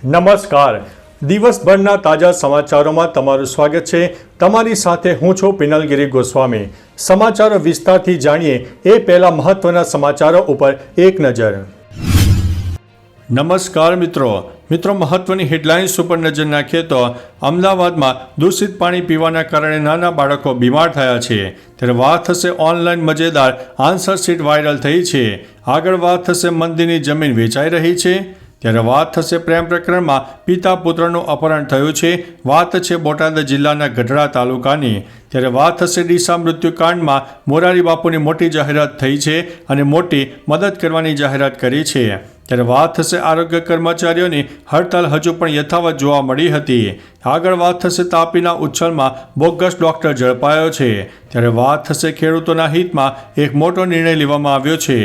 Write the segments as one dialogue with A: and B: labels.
A: નમસ્કાર. દિવસભરના તાજા સમાચારોમાં તમારું સ્વાગત છે. તમારી સાથે હું છું પિનલગીરી ગોસ્વામી. સમાચારો વિસ્તારથી જાણીએ એ પહેલા મહત્વના સમાચારો ઉપર એક નજર. નમસ્કાર મિત્રો, મહત્વની હેડલાઇન્સ ઉપર નજર નાખીએ તો અમદાવાદમાં દૂષિત પાણી પીવાના કારણે નાના બાળકો બીમાર થયા છે. ત્યારે વાત થશે ઓનલાઈન મજેદાર આન્સર શીટ વાયરલ થઈ છે. આગળ વાત થશે મંદિરની જમીન વેચાઈ રહી છે. ત્યારે વાત થશે પ્રેમ પ્રકરણમાં પિતા પુત્રનું અપહરણ થયું છે. વાત છે બોટાદ જિલ્લાના ગઢડા તાલુકાની. ત્યારે વાત થશે ડીસા મૃત્યુકાંડમાં મોરારી બાપુની મોટી જાહેરાત થઈ છે અને મોટી મદદ કરવાની જાહેરાત કરી છે. ત્યારે વાત થશે આરોગ્ય કર્મચારીઓની હડતાલ હજુ પણ યથાવત જોવા મળી હતી. આગળ વાત થશે તાપીના ઉચ્છલમાં બોગસ ડોક્ટર ઝડપાયો છે. ત્યારે વાત થશે ખેડૂતોના હિતમાં એક મોટો નિર્ણય લેવામાં આવ્યો છે.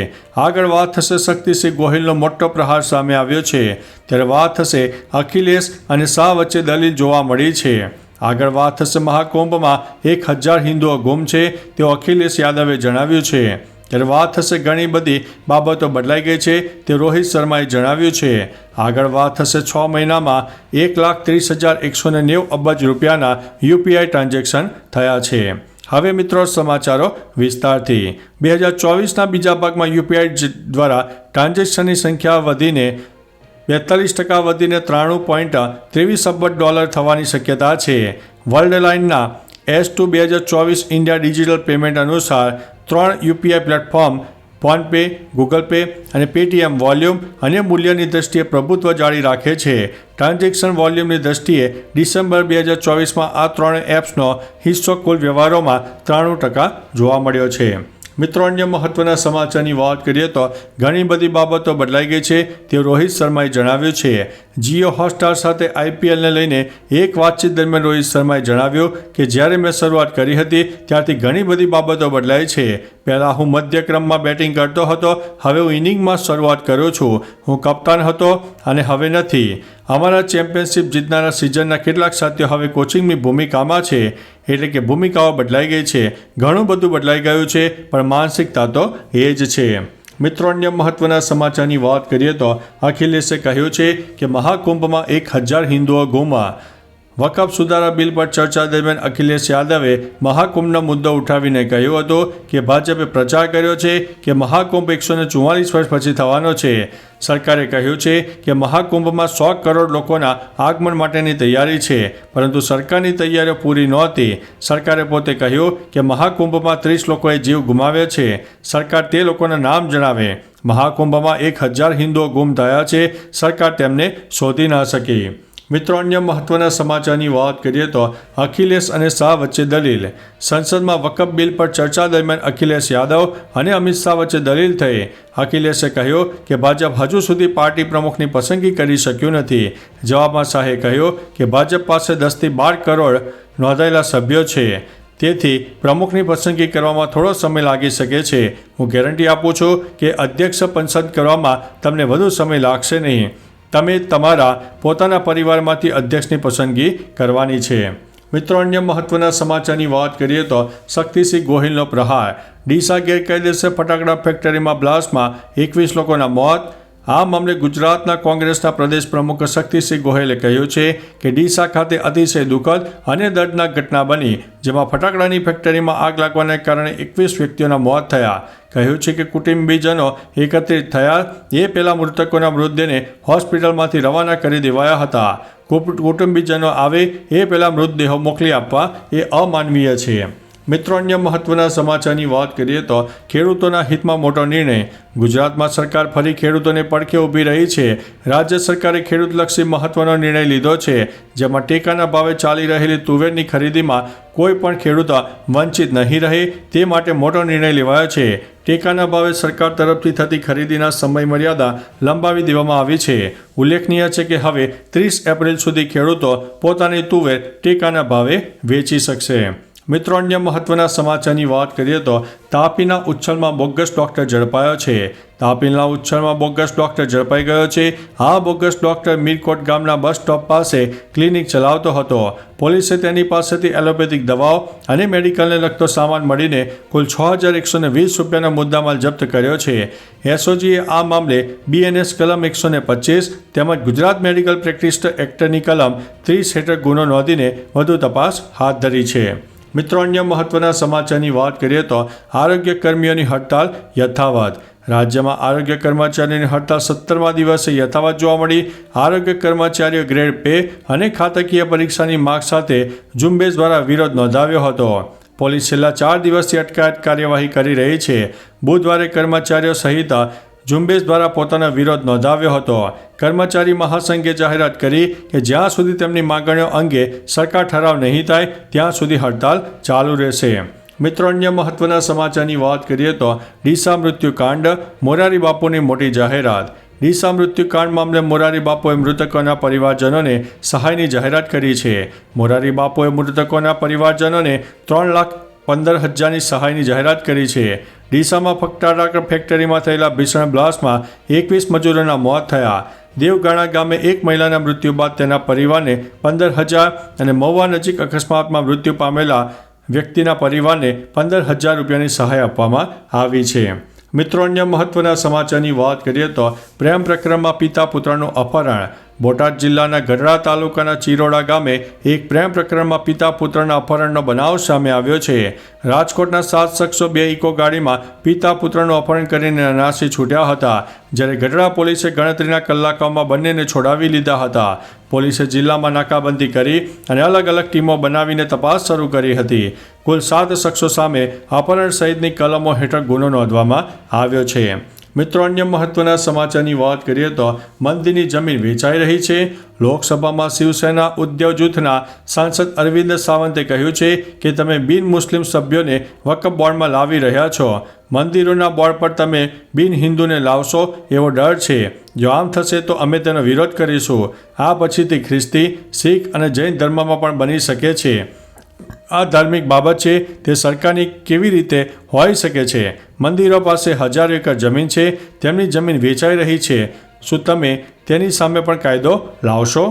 A: આગળ વાત થશે શક્તિસિંહ ગોહિલનો મોટો પ્રહાર સામે આવ્યો છે. ત્યારે વાત થશે અખિલેશ અને શાહ વચ્ચે દલીલ જોવા મળી છે. આગળ વાત થશે મહાકુંભમાં 1000 હિન્દુઓ ગુમ છે તેવું અખિલેશ યાદવે જણાવ્યું છે. ત્યારે વાત થશે ઘણી બધી બાબતો બદલાઈ ગઈ છે તે રોહિત શર્માએ જણાવ્યું છે. આગળ વાત થશે 6 મહિનામાં 1,30,190 અબજ રૂપિયાના યુપીઆઈ ટ્રાન્ઝેક્શન થયા છે. હવે મિત્રો સમાચારો વિસ્તારથી. 2024ના બીજા ભાગમાં યુપીઆઈ દ્વારા ટ્રાન્ઝેક્શનની સંખ્યા વધીને 42% વધીને $93.23 અબજ થવાની શક્યતા છે. વર્લ્ડ લાઇનના S2 2024 ઇન્ડિયા ડિજિટલ પેમેન્ટ અનુસાર 3 UPI platform PhonePe, Google pay અને પેટીએમ વોલ્યુમ અને મૂલ્યની દ્રષ્ટિએ પ્રભુત્વ જાળવી રાખે છે. ટ્રાન્ઝેક્શન વોલ્યુમની દ્રષ્ટિએ ડિસેમ્બર 2024માં આ 3 એપ્સનો હિસ્સો કુલ વ્યવહારોમાં 93% જોવા મળ્યો છે. મિત્રો, અન્ય મહત્વના સમાચારની વાત કરીએ તો ઘણી બધી બાબતો બદલાઈ ગઈ છે તેવું રોહિત શર્માએ જણાવ્યું છે. જીઓ હોટસ્ટાર સાથે IPLને લઈને એક વાતચીત દરમિયાન રોહિત શર્માએ જણાવ્યું કે જ્યારે મેં શરૂઆત કરી હતી ત્યારથી ઘણી બધી બાબતો બદલાઈ છે. પહેલાં હું મધ્યક્રમમાં બેટિંગ કરતો હતો, હવે હું ઇનિંગમાં શરૂઆત કરું છું. હું કપ્તાન હતો અને હવે નથી. અમારા ચેમ્પિયનશિપ જીતનારા સિઝનના કેટલાક સાથીઓ હવે કોચિંગની ભૂમિકામાં છે. એટલે કે ભૂમિકાઓ બદલાઈ ગઈ છે. ઘણું બધું બદલાઈ ગયું છે, પણ માનસિકતા તો એ જ છે. મિત્રો, અન્ય મહત્વના સમાચારની વાત કરીએ તો અખિલેશે કહ્યું છે કે મહાકુંભમાં 1000 હિન્દુઓ ગુમા. વકફ સુધારા બિલ પર ચર્ચા દરમિયાન અખિલેશ યાદવે મહાકુંભનો મુદ્દો ઉઠાવીને કહ્યું હતું કે ભાજપે પ્રચાર કર્યો છે કે મહાકુંભ 144 વર્ષ પછી થવાનો છે. સરકારે કહ્યું છે કે મહાકુંભમાં 100 કરોડ લોકોના આગમન માટેની તૈયારી છે, પરંતુ સરકારની તૈયારીઓ પૂરી નહોતી. સરકારે પોતે કહ્યું કે મહાકુંભમાં 30 લોકોએ જીવ ગુમાવ્યા છે. સરકાર તે લોકોના નામ જણાવે. મહાકુંભમાં 1000 હિન્દુઓ ગુમ થયા છે. સરકાર તેમને શોધી ન શકી. મિત્રો, અન્ય મહત્વના સમાચારની વાત કરીએ તો અખિલેશ અને શાહ વચ્ચે દલીલ. સંસદમાં વકફ બિલ પર ચર્ચા દરમિયાન અખિલેશ યાદવ અને અમિત શાહ વચ્ચે દલીલ થઈ. અખિલેશે કહ્યું કે ભાજપ હજુ સુધી પાર્ટી પ્રમુખની પસંદગી કરી શક્યું નથી. જવાબમાં શાહે કહ્યું કે ભાજપ પાસે 10થી 12 કરોડ નોંધાયેલા સભ્યો છે, તેથી પ્રમુખની પસંદગી કરવામાં થોડો સમય લાગી શકે છે. હું ગેરંટી આપું છું કે અધ્યક્ષ પસંદ કરવામાં તમને વધુ સમય લાગશે નહીં. તમે તમારા પોતાના પરિવારમાંથી અધ્યક્ષની પસંદગી કરવાની છે. મિત્રો, અન્ય મહત્વના સમાચારની વાત કરીએ તો શક્તિસિંહ ગોહિલનો પ્રહાર. ડીસા ગેરકાયદેસર ફટાકડા ફેક્ટરીમાં બ્લાસ્ટમાં 21 લોકોના મોત. આ મામલે ગુજરાતના કોંગ્રેસના પ્રદેશ પ્રમુખ શક્તિસિંહ ગોહિલે કહ્યું છે કે ડીસા ખાતે અતિશય દુઃખદ અને દર્દનાક ઘટના બની, જેમાં ફટાકડાની ફેક્ટરીમાં આગ લાગવાને કારણે 21 વ્યક્તિઓના મોત થયા. કહ્યું છે કે કુટુંબીજનો એકત્રિત થયા એ પહેલાં મૃતકોના મૃતદેહને હોસ્પિટલમાંથી રવાના કરી દેવાયા હતા. કુટુંબીજનો આવે એ પહેલાં મૃતદેહો મોકલી આપવા એ અમાનવીય છે. મિત્રો, અન્ય મહત્વના સમાચારની વાત કરીએ તો ખેડૂતોના હિતમાં મોટો નિર્ણય. ગુજરાતમાં સરકાર ફરી ખેડૂતોને પડખે ઊભી રહી છે. રાજ્ય સરકારે ખેડૂતલક્ષી મહત્વનો નિર્ણય લીધો છે, જેમાં ટેકાના ભાવે ચાલી રહેલી તુવેરની ખરીદીમાં કોઈ પણ ખેડૂત વંચિત નહીં રહે તે માટે મોટો નિર્ણય લેવાયો છે. ટેકાના ભાવે સરકાર તરફથી થતી ખરીદીના સમય મર્યાદા લંબાવી દેવામાં આવી છે. ઉલ્લેખનીય છે કે હવે 30 એપ્રિલ સુધી ખેડૂતો પોતાની તુવેર ટેકાના ભાવે વેચી શકશે. મિત્રો, અન્ય મહત્વના સમાચારની વાત કરીએ તો તાપીના ઉચ્છલમાં બોગસ ડોક્ટર ઝડપાયો છે. તાપીના ઉચ્છલમાં બોગસ ડોક્ટર ઝડપાઈ ગયો છે. આ બોગસ ડોક્ટર મીરકોટ ગામના બસ સ્ટોપ પાસે ક્લિનિક ચલાવતો હતો. પોલીસે તેની પાસેથી એલોપેથિક દવાઓ અને મેડિકલને લગતો સામાન મળીને કુલ 6,120 રૂપિયાનો મુદ્દામાલ જપ્ત કર્યો છે. એસઓજીએ આ મામલે BNS કલમ 125 તેમજ ગુજરાત મેડિકલ પ્રેક્ટિશનર એક્ટની કલમ 30 હેઠળ ગુનો નોંધીને વધુ તપાસ હાથ ધરી છે. મિત્રો, અન્ય મહત્વના સમાચારની વાત કરીએ તો આરોગ્ય કર્મીઓની હડતાલ યથાવત. રાજ્યમાં આરોગ્ય કર્મચારીઓની હડતાલ 17મા દિવસે યથાવત જોવા મળી. આરોગ્ય કર્મચારીઓ ગ્રેડ પે અને ખાતાકીય પરીક્ષાની માંગ સાથે ઝુંબેશ દ્વારા વિરોધ નોંધાવ્યો હતો. પોલીસ છેલ્લા 4 દિવસથી અટકાયત કાર્યવાહી કરી રહી છે. બુધવારે કર્મચારીઓ સહિત ઝુંબેશ દ્વારા પોતાનો વિરોધ નોંધાવ્યો હતો. કર્મચારી મહાસંઘે જાહેરાત કરી કે જ્યાં સુધી તેમની માંગણીઓ અંગે સરકાર ઠરાવ નહીં થાય ત્યાં સુધી હડતાલ ચાલુ રહેશે. મિત્રો, અન્ય મહત્વના સમાચારની વાત કરીએ તો ડીસા મૃત્યુકાંડ, મોરારી બાપુની મોટી જાહેરાત. ડીસા મૃત્યુકાંડ મામલે મોરારી બાપુએ મૃતકોના પરિવારજનોને સહાયની જાહેરાત કરી છે. મોરારી બાપુએ મૃતકોના પરિવારજનોને 3,15,000ની સહાયની જાહેરાત કરી છે. ડીસામાં ફટાકડા ફેક્ટરીમાં થયેલા ભીષણ બ્લાસ્ટમાં 21 મજૂરોના મોત થયા. દેવગાણા ગામે એક મહિલાના મૃત્યુ બાદ તેના પરિવારને 15,000 અને મહુવા નજીક અકસ્માતમાં મૃત્યુ પામેલા વ્યક્તિના પરિવારને 15,000 રૂપિયાની સહાય આપવામાં આવી છે. મિત્રો, અન્ય મહત્વના સમાચારની વાત કરીએ તો પ્રેમ પ્રકરણમાં પિતા પુત્રનું અપહરણ. બોટાદ જિલ્લાના ગઢડા તાલુકાના ચિરોડા ગામે એક પ્રેમ પ્રકરણમાં પિતા પુત્રના અપહરણનો બનાવ સામે આવ્યો છે. રાજકોટના 7 શખ્સો 2 ઇકો ગાડીમાં પિતા પુત્રનું અપહરણ કરીને નાસી છૂટ્યા હતા. જ્યારે ગઢડા પોલીસે ગણતરીના કલાકોમાં બંનેને છોડાવી લીધા હતા. પોલીસે જિલ્લામાં નાકાબંધી કરી અને અલગ અલગ ટીમો બનાવીને તપાસ શરૂ કરી હતી. કુલ 7 શખ્સો સામે અપહરણ સહિતની કલમો હેઠળ ગુનો નોંધવામાં આવ્યો છે. મિત્રો, અન્ય મહત્વના સમાચારની વાત કરીએ તો મંદિરની જમીન વેચાઈ રહી છે. લોકસભામાં શિવસેના ઉદ્યોગ જૂથના સાંસદ અરવિંદ સાવંતે કહ્યું છે કે તમે બિન મુસ્લિમ સભ્યોને વકફ બોર્ડમાં લાવી રહ્યા છો. મંદિરોના બોર્ડ પર તમે બિન હિન્દુને લાવશો એવો ડર છે. જો આમ થશે તો અમે તેનો વિરોધ કરીશું. આ પછીથી ખ્રિસ્તી, શીખ અને જૈન ધર્મમાં પણ બની શકે છે. આ ધાર્મિક બાબત છે તે સરકારની કેવી રીતે હોઈ શકે છે? મંદિરો પાસે હજારો એકર જમીન છે. તેમની જમીન વેચાઈ રહી છે. શું તમે તેની સામે પણ કાયદો લાવશો?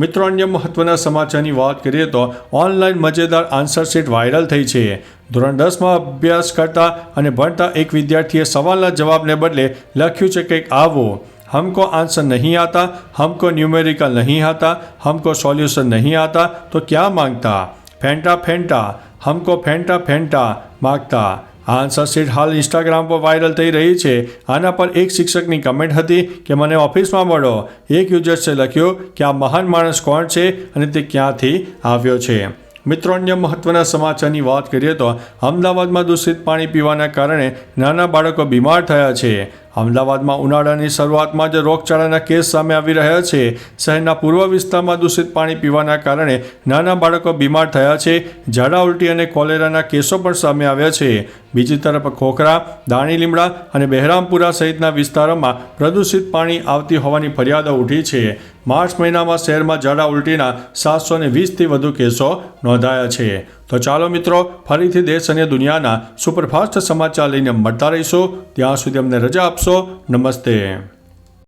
A: મિત્રો, અન્ય મહત્વના સમાચારની વાત કરીએ તો ઓનલાઈન મજેદાર આન્સર શીટ વાયરલ થઈ છે. ધોરણ 10માં અભ્યાસ કરતા અને ભણતા એક વિદ્યાર્થીએ સવાલના જવાબને બદલે લખ્યું છે કંઈક આવું: हमको आंसर नहीं आता, हमको न्यूमेरिकल नहीं आता, हमको सॉल्यूशन नहीं आता, तो क्या मांगता? फेंटा फेंटा, हमको फेंटा फेंटा मांगता. આ આન્સર શીટ હાલ ઇન્સ્ટાગ્રામ પર વાયરલ થઈ રહી છે. આના પર એક શિક્ષકની કમેન્ટ હતી કે મને ઓફિસમાં મળો. એક યુઝર્સે લખ્યું કે આ મહાન માણસ કોણ છે અને તે ક્યાંથી આવ્યો છે. મિત્રો, અન્ય મહત્વના સમાચારની વાત કરીએ તો અમદાવાદમાં દૂષિત પાણી પીવાના કારણે નાના બાળકો બીમાર થયા છે. અમદાવાદમાં ઉનાળાની શરૂઆતમાં જ રોગચાળાના કેસ સામે આવી રહ્યા છે. શહેરના પૂર્વ વિસ્તારમાં દૂષિત પાણી પીવાના કારણે નાના બાળકો બીમાર થયા છે. ઝાડા ઉલટી અને કોલેરાના કેસો પણ સામે આવ્યા છે. બીજી તરફ ખોખરા, દાણી લીમડા અને બહેરામપુરા સહિતના વિસ્તારોમાં પ્રદૂષિત પાણી આવતી હોવાની ફરિયાદો ઉઠી છે. માર્ચ મહિનામાં શહેરમાં ઝાડા ઉલટીના 720થી વધુ કેસો નોંધાયા છે. તો ચાલો મિત્રો, ફરીથી દેશ અને દુનિયાના સુપરફાસ્ટ સમાચાર લઈને મળતા રહીશું. ત્યાં સુધી અમને રજા આપશો. નમસ્તે.